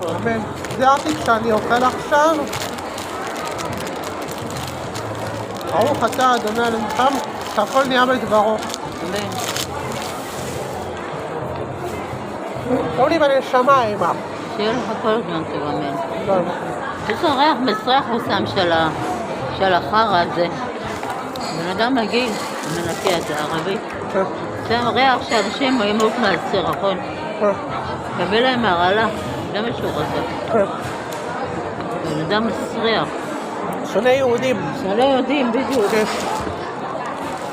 אמן. זיהרתי כשאני אוכל עכשיו. ברוך אתה אדוני אלוהינו שהכל נהיה בדברו. אמן. טוב לי בנשמה, אמא. שיהיה לך כל הזמן טוב, אמן. טוב. איזה ריח מסריח הוא שם של החרא הזה. בן אדם מגיל, מנקה את זה, ערבי. שם ריח שאנשים ימות מהסירחון. קבל להם הרעלה, זה מה שהוא רוצה. בן אדם מסריח. שונא יהודים. שונא יהודים, בדיוק.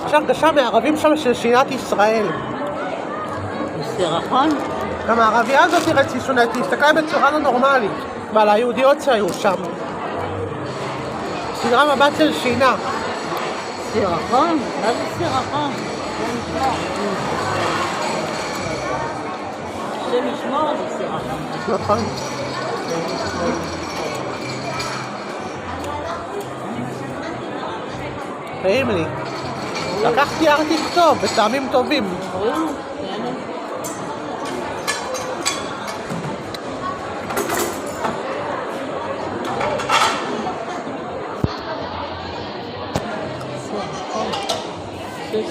יש הרגשה מהערבים שם של שנאת ישראל. סירחון? גם הערבייה הזאת נראית שונאת, היא הסתכלה בצורה לא נורמלית. ועל היהודיות שהיו שם. סדרה מבט של שינה. סירחון? מה זה סירחון? השם ישמור זה סירחון. נכון. טעים לי. לקחתי ארטיק טוב, בטעמים טובים.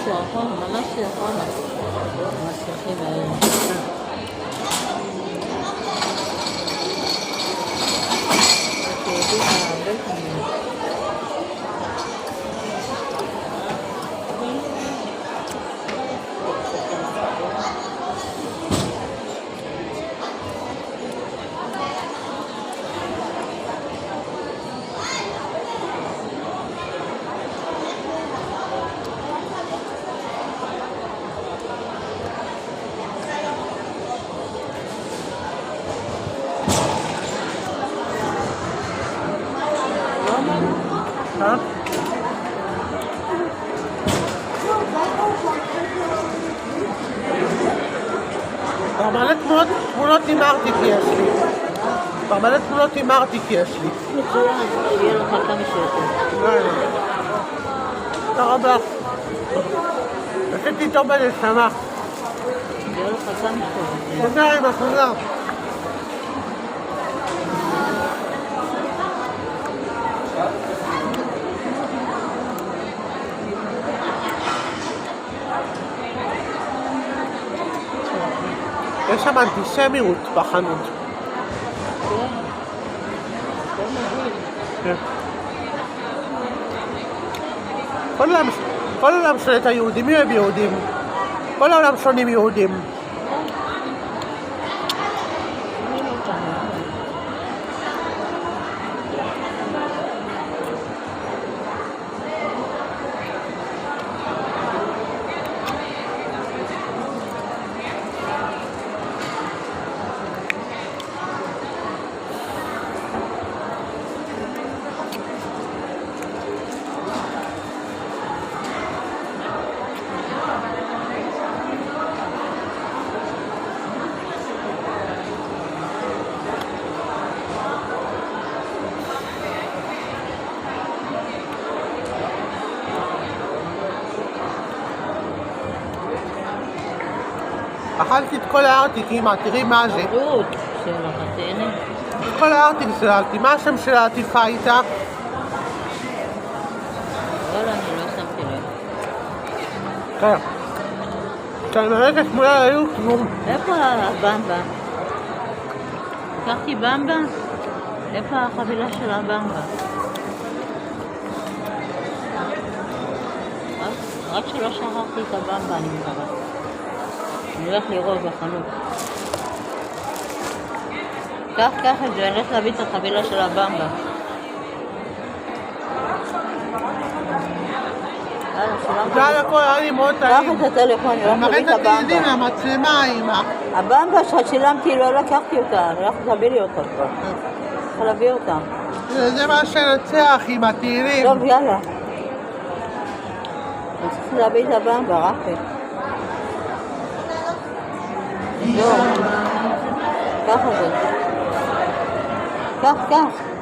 סירחון, ממש סירחון. המסריחים האלה. מלא תמונות עם ארטיק יש לי. מלא תמונות עם ארטיק יש לי. מצוין, שיהיה לך כמה שיותר. תודה רבה. עשיתי טוב בנשמה. שיהיה לך כמה שיותר. תודה אמא, תודה. יש שם אנטישמיות בחנות. כל העולם שונא את היהודים, מי אוהב יהודים? כל העולם שונאים יהודים. אכלתי את כל הארטיק, אמא, תראי מה זה. בריאות של החתנה. את כל הארטיק סללתי, מה השם של העטיפה איתה? וואלה, אני לא שמתי לב. כן. כשאני מראה את התמונה היו כלום. איפה הבמבה? לקחתי במבה? איפה החבילה של הבמבה? רק שלא שכחתי את הבמבה, אני מקווה. אני הולך לראות בחנות. קח את זה, אני הולך להביא את החבילה של הבמבה. תודה על הכל, היה לי מאוד קח טעים. את הטלפון, אני הולך להביא את מראה את התהילים הבמבה. מהמצלמה, אמא. הבמבה ששילמתי, לא לקחתי אותה, אני הולכת להביא לי אותה כבר. צריכה להביא אותה. זה מה שנצח עם התהילים. טוב, יאללה. אני צריכה להביא את הבמבה, רפי. לא. קח את זה. קח.